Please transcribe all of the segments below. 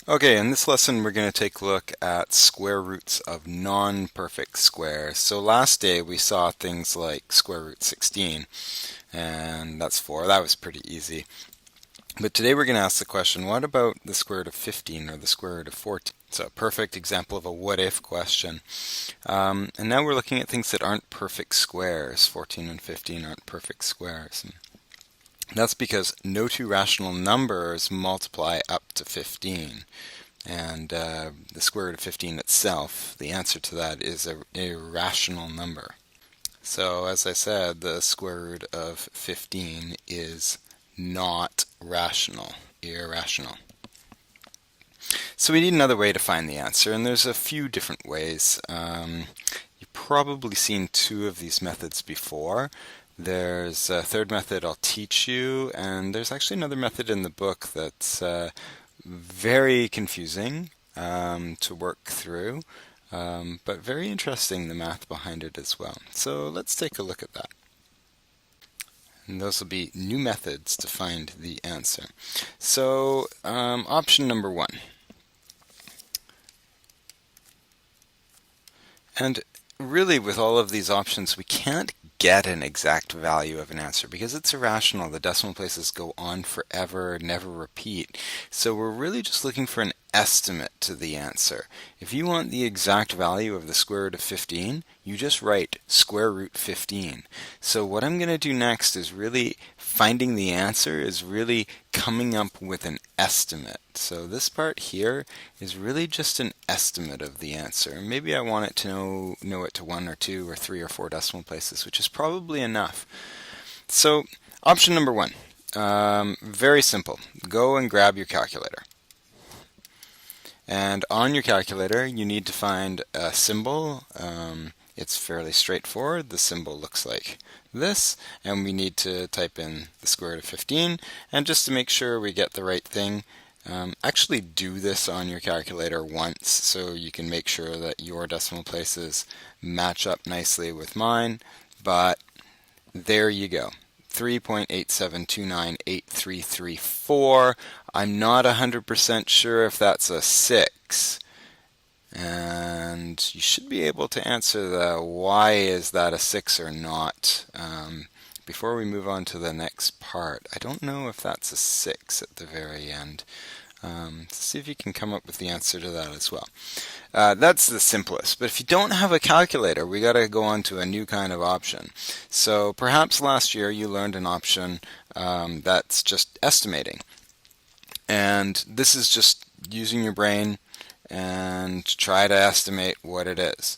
Okay, in this lesson we're going to take a look at square roots of non-perfect squares. So last day we saw things like square root 16, and that's 4. That was pretty easy. But today we're going to ask the question, what about the square root of 15 or the square root of 14? It's a perfect example of a what-if question. And now we're looking at things that aren't perfect squares. 14 and 15 aren't perfect squares. And that's because no two rational numbers multiply up to 15. And the square root of 15 itself, the answer to that is a irrational number. So as I said, the square root of 15 is not rational, irrational. So we need another way to find the answer, and there's a few different ways. You've probably seen two of these methods before. There's a third method I'll teach you, and there's actually another method in the book that's very confusing to work through, but very interesting, the math behind it as well. So let's take a look at that. And those will be new methods to find the answer. So option number 1. And really, with all of these options, we can't get an exact value of an answer because it's irrational. The decimal places go on forever, never repeat. So we're really just looking for an estimate to the answer. If you want the exact value of the square root of 15, you just write square root 15. So what I'm going to do next is really finding the answer, is really coming up with an estimate. So this part here is really just an estimate of the answer. Maybe I want it to know it to 1 or 2 or 3 or 4 decimal places, which is probably enough. So option number 1, very simple. Go and grab your calculator. And on your calculator, you need to find a symbol. It's fairly straightforward. The symbol looks like this, and we need to type in the square root of 15. And just to make sure we get the right thing, actually do this on your calculator once so you can make sure that your decimal places match up nicely with mine. But there you go. 3.87298334. I'm not 100% sure if that's a 6. And you should be able to answer the why is that a 6 or not. Before we move on to the next part, I don't know if that's a 6 at the very end. See if you can come up with the answer to that as well. That's the simplest. But if you don't have a calculator, we got to go on to a new kind of option. So perhaps last year you learned an option that's just estimating. And this is just using your brain and try to estimate what it is.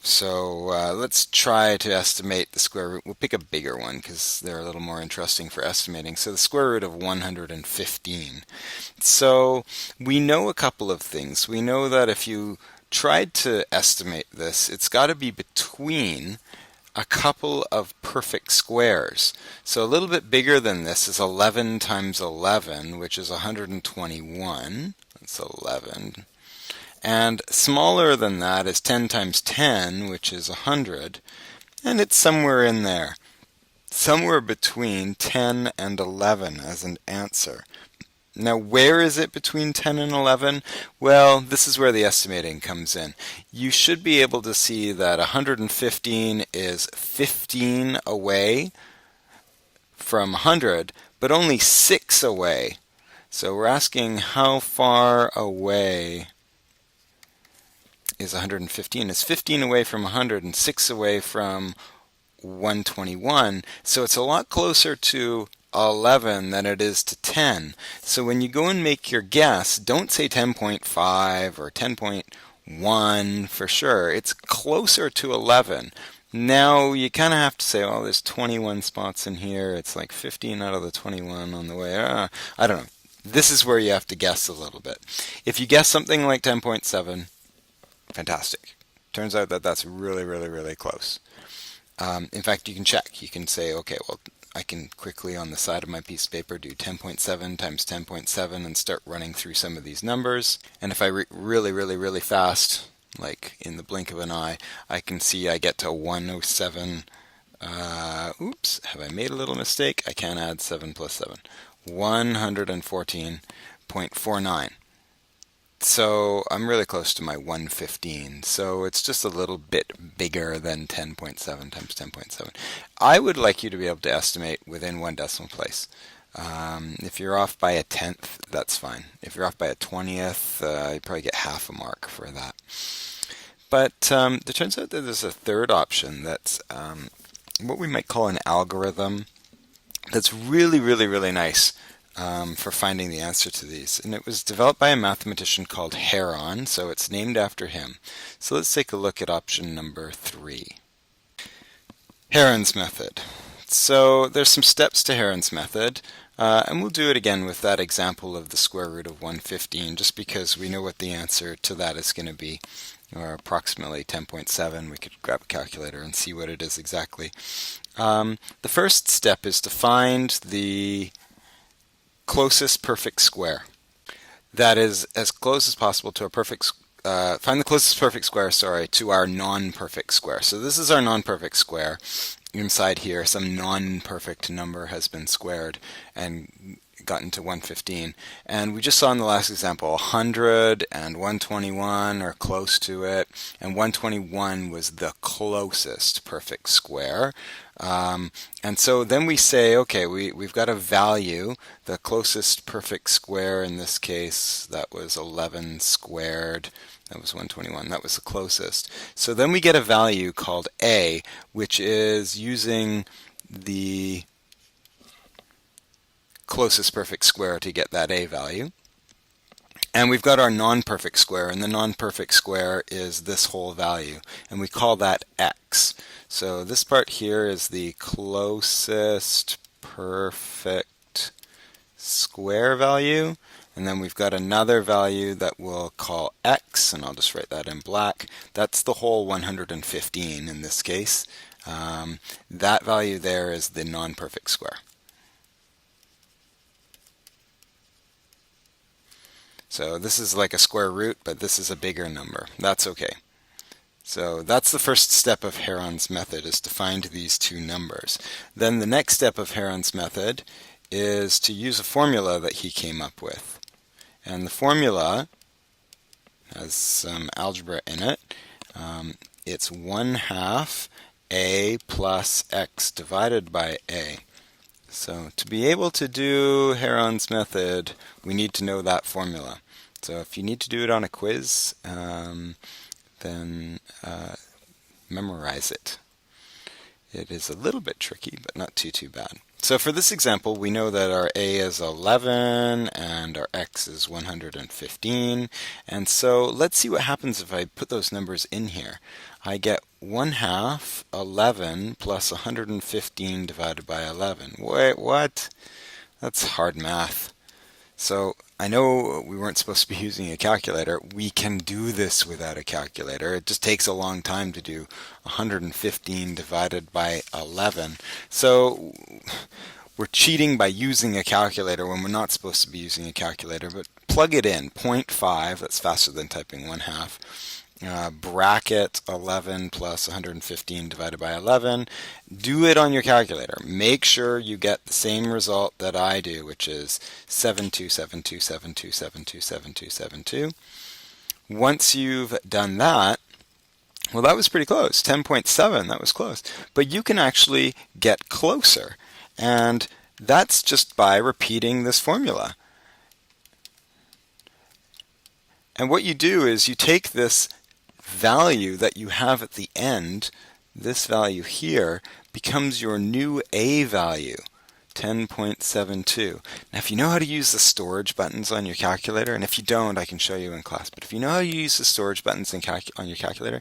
So let's try to estimate the square root. We'll pick a bigger one because they're a little more interesting for estimating. So the square root of 115. So we know a couple of things. We know that if you tried to estimate this, it's got to be between a couple of perfect squares. So a little bit bigger than this is 11 times 11, which is 121. That's 11. And smaller than that is 10 times 10, which is 100, and it's somewhere in there, somewhere between 10 and 11 as an answer. Now, where is it between 10 and 11? Well, this is where the estimating comes in. You should be able to see that 115 is 15 away from 100, but only 6 away. So we're asking how far away is 115. It's 15 away from 100 and 6 away from 121. So it's a lot closer to 11 than it is to 10. So when you go and make your guess, don't say 10.5 or 10.1 for sure. It's closer to 11. Now you kind of have to say, oh, there's 21 spots in here. It's like 15 out of the 21 on the way. I don't know. This is where you have to guess a little bit. If you guess something like 10.7, fantastic. Turns out that that's really, really, really close. In fact, you can check. You can say, okay, well, I can quickly on the side of my piece of paper do 10.7 times 10.7 and start running through some of these numbers. And if I really, really, really fast, like in the blink of an eye, I can see I get to 107. Oops, have I made a little mistake? I can't add 7 plus 7. 114.49. So I'm really close to my 115. So it's just a little bit bigger than 10.7 times 10.7. I would like you to be able to estimate within one decimal place. If you're off by a tenth, that's fine. If you're off by a 20th, you probably get half a mark for that. But it turns out that there's a third option that's what we might call an algorithm that's really, really, really nice for finding the answer to these. And it was developed by a mathematician called Heron, so it's named after him. So let's take a look at option number 3. Herons Method. So there's some steps to Heron's Method, and we'll do it again with that example of the square root of 115, just because we know what the answer to that is going to be, or approximately 10.7. We could grab a calculator and see what it is exactly. The first step is to find the closest perfect square. That is as close as possible to a perfect find the closest perfect square, to our non-perfect square. So this is our non-perfect square. Inside here, some non-perfect number has been squared and gotten to 115. And we just saw in the last example, 100 and 121 are close to it, and 121 was the closest perfect square. And so then we say, okay, we've got a value. The closest perfect square in this case, that was 11 squared. That was 121. That was the closest. So then we get a value called a, which is using the closest perfect square to get that a value. And we've got our non-perfect square, and the non-perfect square is this whole value, and we call that x. So this part here is the closest perfect square value, and then we've got another value that we'll call x, and I'll just write that in black. That's the whole 115 in this case. That value there is the non-perfect square. So this is like a square root, but this is a bigger number. That's okay. So that's the first step of Heron's method, is to find these two numbers. Then the next step of Heron's method is to use a formula that he came up with. And the formula has some algebra in it. It's 1/2 a plus x divided by a. So to be able to do Heron's method, we need to know that formula. So if you need to do it on a quiz, then memorize it. It is a little bit tricky, but not too bad. So for this example, we know that our a is 11 and our x is 115. And so let's see what happens if I put those numbers in here. I get 1/2 11 plus 115 divided by 11. Wait, what? That's hard math. So I know we weren't supposed to be using a calculator. We can do this without a calculator. It just takes a long time to do 115 divided by 11. So we're cheating by using a calculator when we're not supposed to be using a calculator. But plug it in, 0.5, that's faster than typing 1/2. Bracket 11 plus 115 divided by 11. Do it on your calculator. Make sure you get the same result that I do, which is 727272727272. Once you've done that, well, that was pretty close. 10.7, that was close. But you can actually get closer. And that's just by repeating this formula. And what you do is you take this value that you have at the end, this value here, becomes your new a value, 10.72. Now if you know how to use the storage buttons on your calculator, and if you don't, I can show you in class, but if you know how to use the storage buttons on your calculator,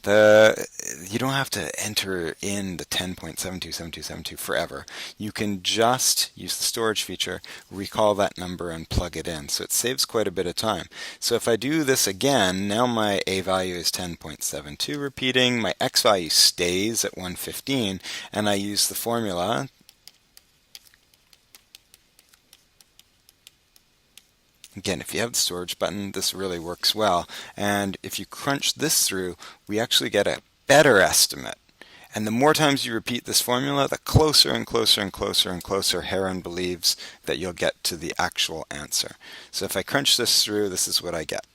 you don't have to enter in the 10.727272 forever. You can just use the storage feature, recall that number, and plug it in. So it saves quite a bit of time. So if I do this again, now my a value is 10.72 repeating, my x value stays at 115, and I use the formula. Again, if you have the storage button, this really works well. And if you crunch this through, we actually get a better estimate. And the more times you repeat this formula, the closer and closer and closer and closer Heron believes that you'll get to the actual answer. So if I crunch this through, this is what I get.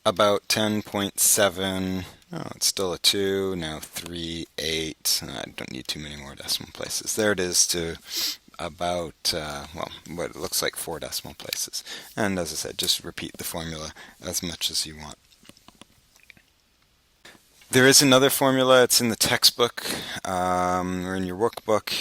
about 10.7. Oh, it's still a 2. Now 3, 8. I don't need too many more decimal places. There it is to about, well, what it looks like 4 decimal places. And as I said, just repeat the formula as much as you want. There is another formula. It's in the textbook or in your workbook.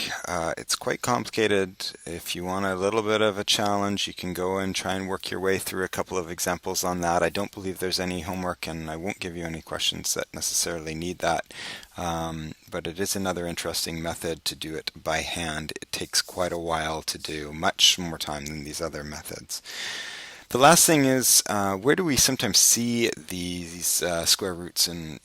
It's quite complicated. If you want a little bit of a challenge, you can go and try and work your way through a couple of examples on that. I don't believe there's any homework, and I won't give you any questions that necessarily need that. But it is another interesting method to do it by hand. It takes quite a while to do, much more time than these other methods. The last thing is, where do we sometimes see these square roots in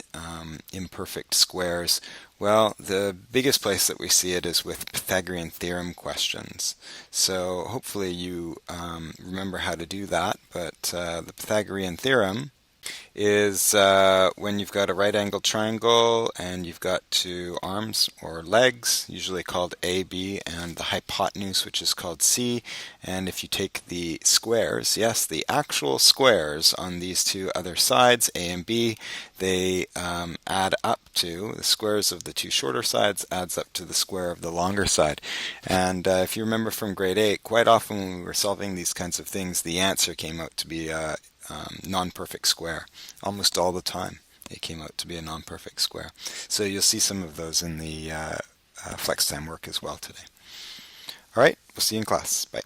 imperfect squares? Well, the biggest place that we see it is with Pythagorean Theorem questions. So hopefully you remember how to do that, but the Pythagorean Theorem is when you've got a right angled triangle and you've got two arms or legs, usually called A, B, and the hypotenuse, which is called C. And if you take the squares, yes, the actual squares on these two other sides, A and B, they add up to, the squares of the two shorter sides adds up to the square of the longer side. And if you remember from grade 8, quite often when we were solving these kinds of things, the answer came out to be a non-perfect square. Almost all the time it came out to be a non-perfect square. So you'll see some of those in the flex time work as well today. All right, we'll see you in class. Bye.